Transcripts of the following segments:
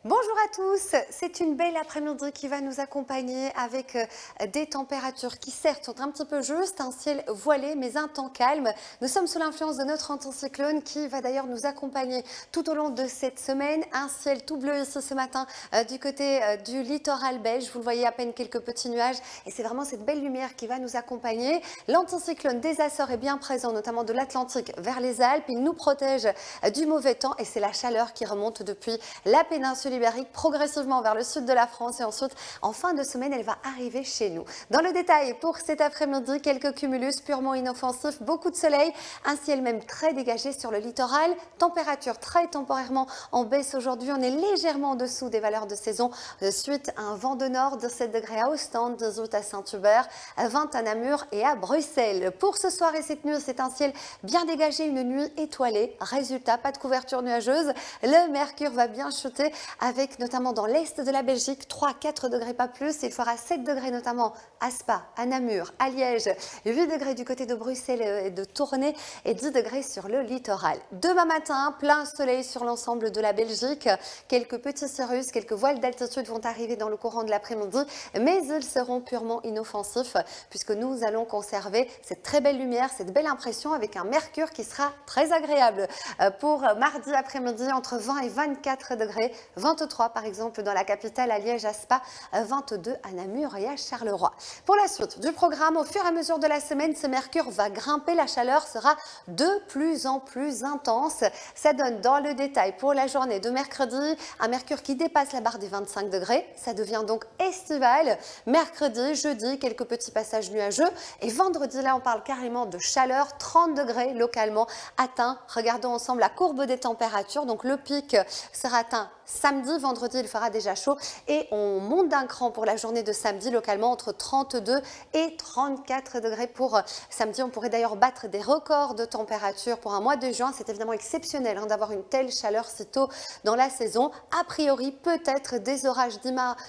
Bonjour à tous, c'est une belle après-midi qui va nous accompagner avec des températures qui certes sont un petit peu justes, un ciel voilé mais un temps calme. Nous sommes sous l'influence de notre anticyclone qui va d'ailleurs nous accompagner tout au long de cette semaine. Un ciel tout bleu ici ce matin du côté du littoral belge, vous le voyez à peine quelques petits nuages et c'est vraiment cette belle lumière qui va nous accompagner. L'anticyclone des Açores est bien présent, notamment de l'Atlantique vers les Alpes. Il nous protège du mauvais temps et c'est la chaleur qui remonte depuis la péninsule ibérique progressivement vers le sud de la France et ensuite en fin de semaine elle va arriver chez nous. Dans le détail pour cet après-midi, quelques cumulus purement inoffensifs, beaucoup de soleil, un ciel même très dégagé sur le littoral, température très temporairement en baisse aujourd'hui, on est légèrement en dessous des valeurs de saison suite à un vent de nord, 17 degrés à Ostende, 18 à Saint-Hubert, 20 à Namur et à Bruxelles. Pour ce soir et cette nuit, c'est un ciel bien dégagé, une nuit étoilée, résultat pas de couverture nuageuse, le mercure va bien chuter avec notamment dans l'est de la Belgique 3-4 degrés pas plus, il fera 7 degrés notamment à Spa, à Namur, à Liège, 8 degrés du côté de Bruxelles et de Tournai et 10 degrés sur le littoral. Demain matin, plein soleil sur l'ensemble de la Belgique, quelques petits cirrus, quelques voiles d'altitude vont arriver dans le courant de l'après-midi, mais ils seront purement inoffensifs puisque nous allons conserver cette très belle lumière, cette belle impression avec un mercure qui sera très agréable pour mardi après-midi entre 20 et 24 degrés, 23 par exemple dans la capitale à Liège, à Spa, 22 à Namur et à Charleroi. Pour la suite du programme, au fur et à mesure de la semaine, ce mercure va grimper, la chaleur sera de plus en plus intense. Ça donne dans le détail pour la journée de mercredi un mercure qui dépasse la barre des 25 degrés, ça devient donc estival. Mercredi, jeudi, quelques petits passages nuageux et vendredi, là on parle carrément de chaleur, 30 degrés localement atteint. Regardons ensemble la courbe des températures, donc le pic sera atteint samedi, vendredi il fera déjà chaud et on monte d'un cran pour la journée de samedi localement entre 32 et 34 degrés pour samedi. On pourrait d'ailleurs battre des records de température pour un mois de juin, c'est évidemment exceptionnel d'avoir une telle chaleur si tôt dans la saison. A priori peut-être des orages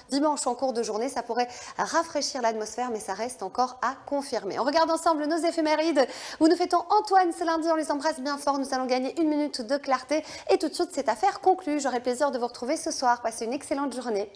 dimanche en cours de journée, ça pourrait rafraîchir l'atmosphère mais ça reste encore à confirmer. On regarde ensemble nos éphémérides où nous fêtons Antoine ce lundi, on les embrasse bien fort, nous allons gagner une minute de clarté et tout de suite cette affaire conclue. J'aurai plaisir de vous retrouver ce soir. Passez une excellente journée.